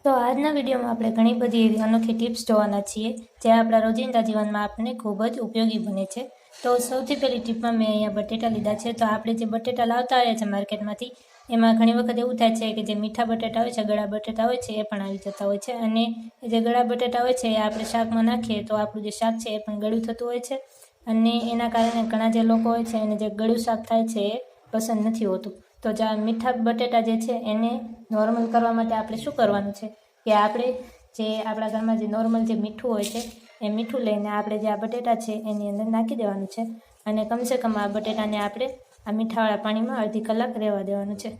તો આજના વિડીયોમાં આપણે ઘણી બધી એવી અનોખી ટિપ્સ જોવાના છીએ જે આપણા રોજિંદા જીવનમાં આપણને ખૂબ જ ઉપયોગી બને છે। તો સૌથી પહેલી ટીપમાં મેં અહીંયા બટેટા લીધા છે। તો આપણે જે બટેટા લાવતા આવ્યા છે માર્કેટમાંથી એમાં ઘણી વખત એવું થાય છે કે જે મીઠા બટેટા હોય છે, ગળા બટેટા હોય છે એ પણ આવી જતા હોય છે, અને જે ગળા બટેટા હોય છે એ આપણે શાકમાં નાખીએ તો આપણું જે શાક છે એ પણ ગળું થતું હોય છે, અને એના કારણે ઘણા જે લોકો હોય છે એને જે ગળું શાક થાય છે એ પસંદ નથી હોતું। તો જે મીઠા બટેટા જે છે એને નોર્મલ કરવા માટે આપણે શું કરવાનું છે કે આપણે જે આપણા ઘરમાં જે નોર્મલ જે મીઠું હોય છે એ મીઠું લઈને આપણે જે આ બટેટા છે એની અંદર નાખી દેવાનું છે, અને કમસે કમ આ બટેટાને આપણે આ મીઠાવાળા પાણીમાં અડધી કલાક રહેવા દેવાનું છે।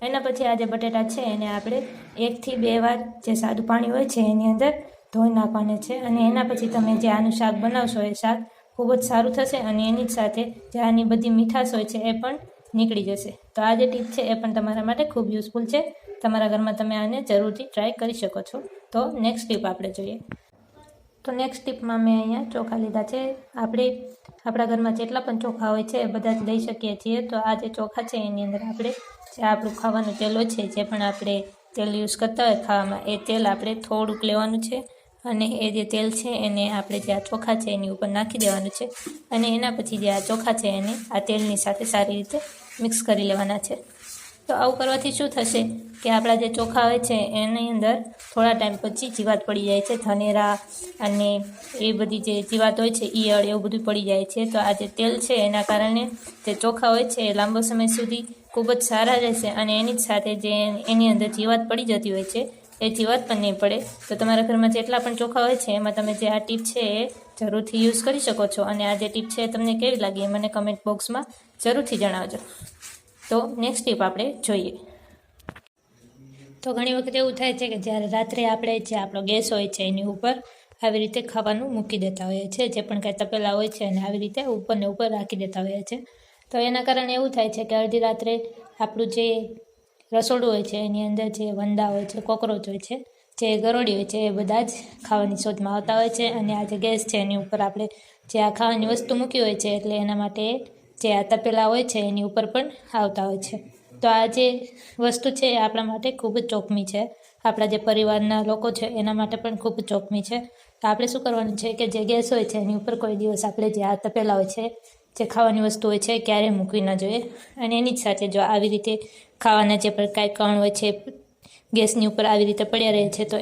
એના પછી આ જે બટેટા છે એને આપણે 1 થી 2 વાર જે સાદું પાણી હોય છે એની અંદર ધોઈ નાખવાનું છે, અને એના પછી તમે જે આનું શાક બનાવશો એ શાક ખૂબ જ સારું થશે, અને એની જ સાથે જે આની બધી મીઠાશ હોય છે એ પણ નીકળી જશે। તો આ જે ટીપ છે એ પણ તમારા માટે ખૂબ યુઝફુલ છે। તમારા ઘરમાં તમે આને જરૂરથી ટ્રાય કરી શકો છો। તો નેક્સ્ટ ટીપ આપણે જોઈએ। તો નેક્સ્ટ ટીપમાં મેં અહીંયા ચોખા લીધા છે। આપણે આપણા ઘરમાં જેટલા પણ ચોખા હોય છે એ બધા જ લઈ શકીએ છીએ। તો આ જે ચોખા છે એની અંદર આપણે જે આપણું ખાવાનું તેલ હોય છે, જે પણ આપણે તેલ યુઝ કરતા હોય ખાવામાં, એ તેલ આપણે થોડુંક લેવાનું છે, અને એ જે તેલ છે એને આપણે જે આ ચોખા છે એની ઉપર નાખી દેવાનું છે, અને એના પછી જે આ ચોખા છે એને આ તેલની સાથે સારી રીતે મિક્સ કરી લેવાના છે। તો આવું કરવાથી શું થશે કે આપણા જે ચોખા હોય છે એની અંદર થોડા ટાઈમ પછી જીવાત પડી જાય છે, ધનેરા અને એ બધી જે જીવાત હોય છે, ઈયળ, એવું બધું પડી જાય છે। તો આ જે તેલ છે એના કારણે જે ચોખા હોય છે એ લાંબો સમય સુધી ખૂબ જ સારા રહેશે, અને એની જ સાથે જે એની અંદર જીવાત પડી જતી હોય છે એ જીવાત પણ નહીં પડે। તો તમારા ઘરમાં જેટલા પણ ચોખા હોય છે એમાં તમે જે આ ટીપ છે એ જરૂરથી યુઝ કરી શકો છો, અને આ જે ટીપ છે એ તમને કેવી લાગી એ મને કમેન્ટ બોક્સમાં જરૂરથી જણાવજો। તો નેક્સ્ટ ટીપ આપણે જોઈએ। તો ઘણી વખત એવું થાય છે કે જ્યારે રાત્રે આપણે જે આપણો ગેસ હોય છે એની ઉપર આવી રીતે ખાવાનું મૂકી દેતા હોઈએ છીએ, જે પણ કાંઈ તપેલા હોય છે અને આવી રીતે ઉપર ને ઉપર રાખી દેતા હોઈએ છીએ। તો એના કારણે એવું થાય છે કે અડધી રાત્રે આપણું જે રસોડું હોય છે એની અંદર જે વંદા હોય છે, કોકરોચ હોય છે, જે ગરોળી હોય છે, એ બધા જ ખાવાની શોધમાં આવતા હોય છે, અને આ જે ગેસ છે એની ઉપર આપણે જે આ ખાવાની વસ્તુ મૂકી હોય છે એટલે એના માટે જે આ તપેલા હોય છે એની ઉપર પણ આવતા હોય છે। તો આ જે વસ્તુ છે એ આપણા માટે ખૂબ જ જોખમી છે, આપણા જે પરિવારના લોકો છે એના માટે પણ ખૂબ જ જોખમી છે। તો આપણે શું કરવાનું છે કે જે ગેસ હોય છે એની ઉપર કોઈ દિવસ આપણે જે આ તપેલા હોય છે, જે ખાવાની વસ્તુ હોય છે, ક્યારેય મૂકવી ન જોઈએ, અને એની જ સાથે જો આવી રીતે ખાવાના જે પણ કાંઈ કણ હોય છે ગેસની ઉપર આવી રીતે પડ્યા રહે છે તો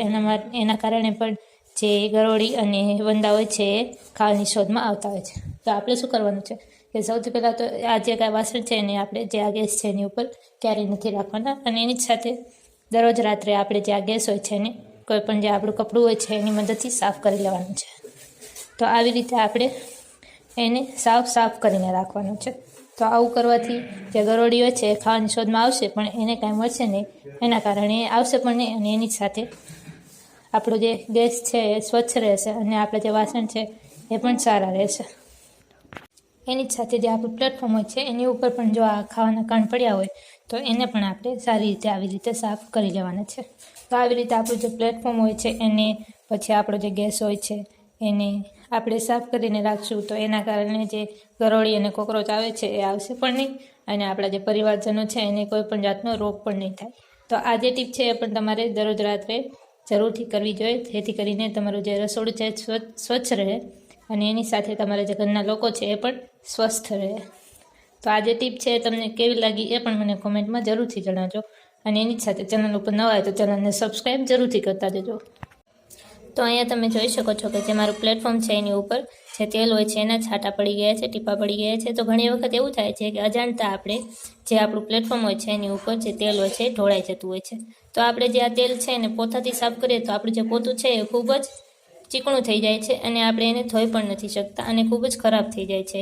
એના કારણે પણ જે ગરોળી અને વંદા હોય છે એ ખાવાની શોધમાં આવતા હોય છે। તો આપણે શું કરવાનું છે કે સૌથી પહેલાં તો આ જે કાંઈ વાસણ છે એને આપણે જે આ ગેસ છે એની ઉપર ક્યારેય નથી રાખવાના, અને એની જ સાથે દરરોજ રાત્રે આપણે જે આ ગેસ હોય છે એને કોઈ પણ જે આપણું કપડું હોય છે એની મદદથી સાફ કરી લેવાનું છે। તો આવી રીતે આપણે એને સાફ કરીને રાખવાનું છે। તો આવું કરવાથી જે ગરોળી હોય છે એ ખાવાની શોધમાં આવશે પણ એને કાંઈ મળશે નહીં, એના કારણે એ આવશે પણ નહીં, અને એની જ સાથે આપણો જે ગેસ છે એ સ્વચ્છ રહેશે, અને આપણે જે વાસણ છે એ પણ સારા રહેશે। એની જ સાથે જે આપણું પ્લેટફોર્મ હોય છે એની ઉપર પણ જો આ ખાવાના કણ પડ્યા હોય તો એને પણ આપણે સારી રીતે આવી રીતે સાફ કરી લેવાના છે। તો આવી રીતે આપણું જે પ્લેટફોર્મ હોય છે એને, પછી આપણો જે ગેસ હોય છે એને આપણે સાફ કરીને રાખશું તો એના કારણે જે ગરોળી અને કોકરોચ આવે છે એ આવશે પણ નહીં, અને આપણા જે પરિવારજનો છે એને કોઈ પણ જાતનો રોગ પણ નહીં થાય। તો આ જે ટીપ છે એ પણ તમારે દરરોજ રાત્રે જરૂરથી કરવી જોઈએ, જેથી કરીને તમારું જે રસોડું છે સ્વચ્છ રહે, અને એની સાથે તમારા જે ઘરના લોકો છે એ પણ સ્વસ્થ રહે। તો આ જે ટીપ છે તમને કેવી લાગી એ પણ મને કોમેન્ટમાં જરૂરથી જણાવજો, અને એની જ સાથે ચેનલ ઉપર નવા હોય તો ચેનલને સબસ્ક્રાઈબ જરૂરથી કરતા જજો। તો અહીંયા તમે જોઈ શકો છો કે જે મારું પ્લેટફોર્મ છે એની ઉપર જે તેલ હોય છે એના છાંટા પડી ગયા છે, ટીપા પડી ગયા છે। તો ઘણી વખત એવું થાય છે કે અજાણતા આપણે જે આપણું પ્લેટફોર્મ હોય છે એની ઉપર જે તેલ હોય છે એ ઢોળાઈ જતું હોય છે। તો આપણે જે આ તેલ છે એને પોતાથી સાફ કરીએ તો આપણું જે પોતું છે એ ખૂબ જ ચીકણું થઈ જાય છે, અને આપણે એને ધોઈ પણ નથી શકતા, અને ખૂબ જ ખરાબ થઈ જાય છે।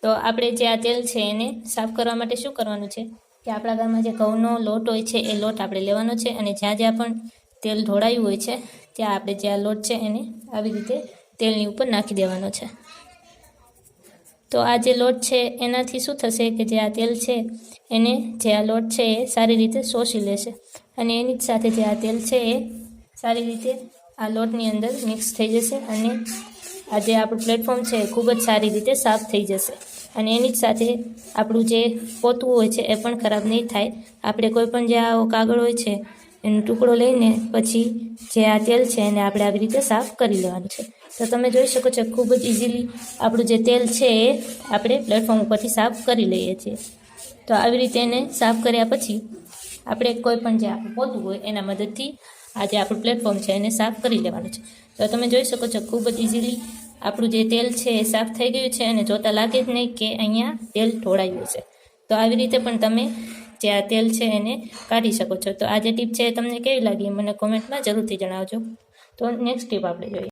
તો આપણે જે આ તેલ છે એને સાફ કરવા માટે શું કરવાનું છે કે આપણા ઘરમાં જે ઘઉંનો લોટ હોય છે એ લોટ આપણે લેવાનો છે, અને જ્યાં જ્યાં પણ તેલ ઢોળાયું હોય છે ત્યાં આપણે જે આ લોટ છે એને આવી રીતે તેલની ઉપર નાખી દેવાનો છે। તો આ જે લોટ છે એનાથી શું થશે કે જે આ તેલ છે એને જે આ લોટ છે એ સારી રીતે શોષી લેશે, અને એની જ સાથે જે આ તેલ છે એ સારી રીતે આ લોટની અંદર મિક્સ થઈ જશે, અને આ જે આપણું પ્લેટફોર્મ છે એ ખૂબ જ સારી રીતે સાફ થઈ જશે, અને એની જ સાથે આપણું જે પોતું હોય છે એ પણ ખરાબ નહીં થાય। આપણે કોઈ પણ જે આવો કાગળ હોય છે એનો ટુકડો લઈને પછી જે આ તેલ છે એને આપણે આવી રીતે સાફ કરી લેવાનું છે. તો તમે જોઈ શકો છો ખૂબ જ ઇઝીલી આપણું જે તેલ છે એ આપણે પ્લેટફોર્મ ઉપરથી સાફ કરી લઈએ છીએ. તો આવી રીતે એને સાફ કર્યા પછી આપણે કોઈ પણ જે આપણું પોતું હોય એના મદદથી આ જે આપણું પ્લેટફોર્મ છે એને સાફ કરી લેવાનું છે. તો તમે જોઈ શકો છો ખૂબ જ ઇઝીલી આપણું જે તેલ છે એ સાફ થઈ ગયું છે અને જોતાં લાગે જ નહીં કે અહીંયા તેલ ઢોળાયું છે. તો આવી રીતે પણ તમે જે આ તેલ છે એને કાઢી શકો છો. તો આ જે ટીપ છે એ તમને કેવી લાગી મને કોમેન્ટમાં જરૂરથી જણાવજો. તો નેક્સ્ટ ટીપ આપણે જોઈએ.